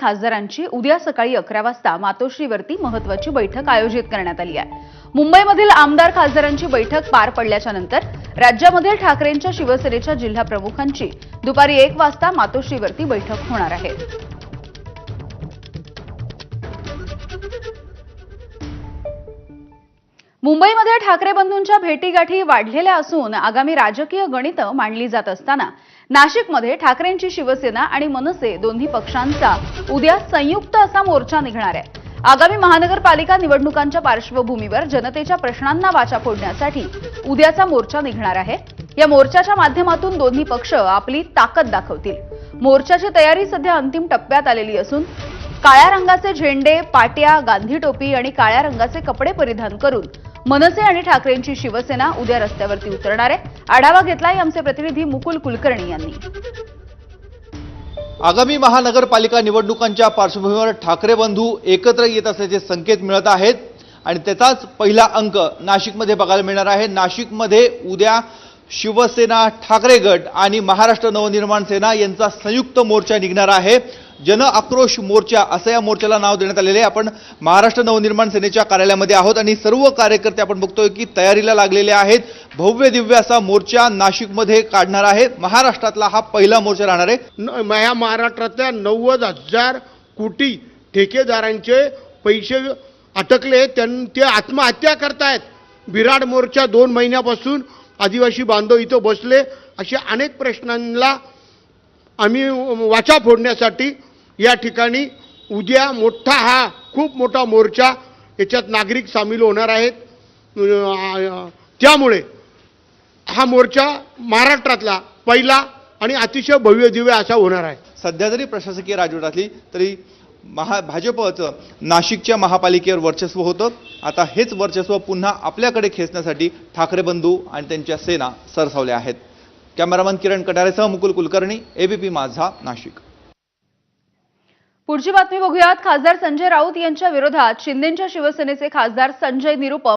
खासदारांची उद्या सकाळी 11 वाजता मातोश्रीवरती महत्त्वाची बैठक आयोजित करण्यात आली आहे। मुंबईमधील आमदार खासदारांची बैठक पार पडल्याच्या नंतर राज्यामधील ठाकरेंच्या शिवसेनेच्या जिल्हा प्रमुखांची दुपारी 1 वाजता मातोश्रीवरती बैठक होणार आहे। मुंबईमध्ये ठाकरे बंधूंच्या भेटीगाठी वाढलेल्या असून आगामी राजकीय गणितं मांडली जात असताना नाशिकमध्ये ठाकरेंची शिवसेना आणि मनसे दोन्ही पक्षांचा उद्या संयुक्त असा मोर्चा निघणार आहे। आगामी महानगरपालिका निवडणुकांच्या पार्श्वभूमीवर जनतेच्या प्रश्नांना वाचा फोडण्यासाठी उद्याचा मोर्चा निघणार आहे। या मोर्चाच्या माध्यमातून दोन्ही पक्ष आपली ताकद दाखवतील। मोर्चाची तयारी सध्या अंतिम टप्प्यात आलेली असून काळ्या रंगाचे झेंडे, पाट्या, गांधी टोपी आणि काळ्या रंगाचे कपडे परिधान करून मनसे आणि ठाकरेंची शिवसेना उद्या रस्त्यावरती उतरणार आहे। आढावा घेतलाय आमचे प्रतिनिधी मुकुल कुलकर्णी यांनी। आगामी महानगरपालिका निवडणुकांच्या पार्श्वभूमीवर ठाकरे बंधू एकत्र येत असल्याचे संकेत मिळत आहेत आणि त्याचाच पहिला अंक नाशिकमध्ये बघायला मिळणार आहे। नाशिकमध्ये उद्या शिवसेना, ठाकरे गट आणि महाराष्ट्र नवनिर्माण सेना यांचा संयुक्त मोर्चा निघणार आहे। जन आक्रोश मोर्चा असं या मोर्चाला नाव देण्यात आलेले आहे। आपण महाराष्ट्र नवनिर्माण सेनेच्या कार्यालयामध्ये आहोत आणि सर्व कार्यकर्ते आपण बघतोय की तयारीला लागलेले आहेत। भव्य दिव्य असा मोर्चा नाशिकमध्ये काढणार आहे। महाराष्ट्रातला हा पहिला मोर्चा राहणार आहे। या महाराष्ट्रातल्या 90,000 कोटी ठेकेदारांचे पैसे अटकले, ते आत्महत्या करतायत। विराट मोर्चा 2 महिन्यापासून आदिवासी बांधव इथं बसले। अशा अनेक प्रश्नांना आम्ही वाचा फोडण्यासाठी या ठिकाणी उद्या खूप मोठा मोर्चा, याच्यात नागरिक सामील होणार आहेत। त्यामुळे हा मोर्चा महाराष्ट्रातला पहिला आणि अतिशय भव्य दिव्य असा होणार आहे। सध्या जरी प्रशासकीय राजवट असली तरी भाजपचं नाशिकच्या महापालिकेवर वर्चस्व होतं। आता हेच वर्चस्व पुन्हा आपल्याकडे खेचण्यासाठी ठाकरे बंधू आणि त्यांच्या सेना सरसावल्या आहेत। कॅमेरामन किरण कटारेसह मुकुल कुलकर्णी, एबीपी माझा, नाशिक। पुढची बातमी बघूयात। खासदार संजय राऊत यांच्या विरोधात शिंदेच्या शिवसेनेचे खासदार संजय निरुपम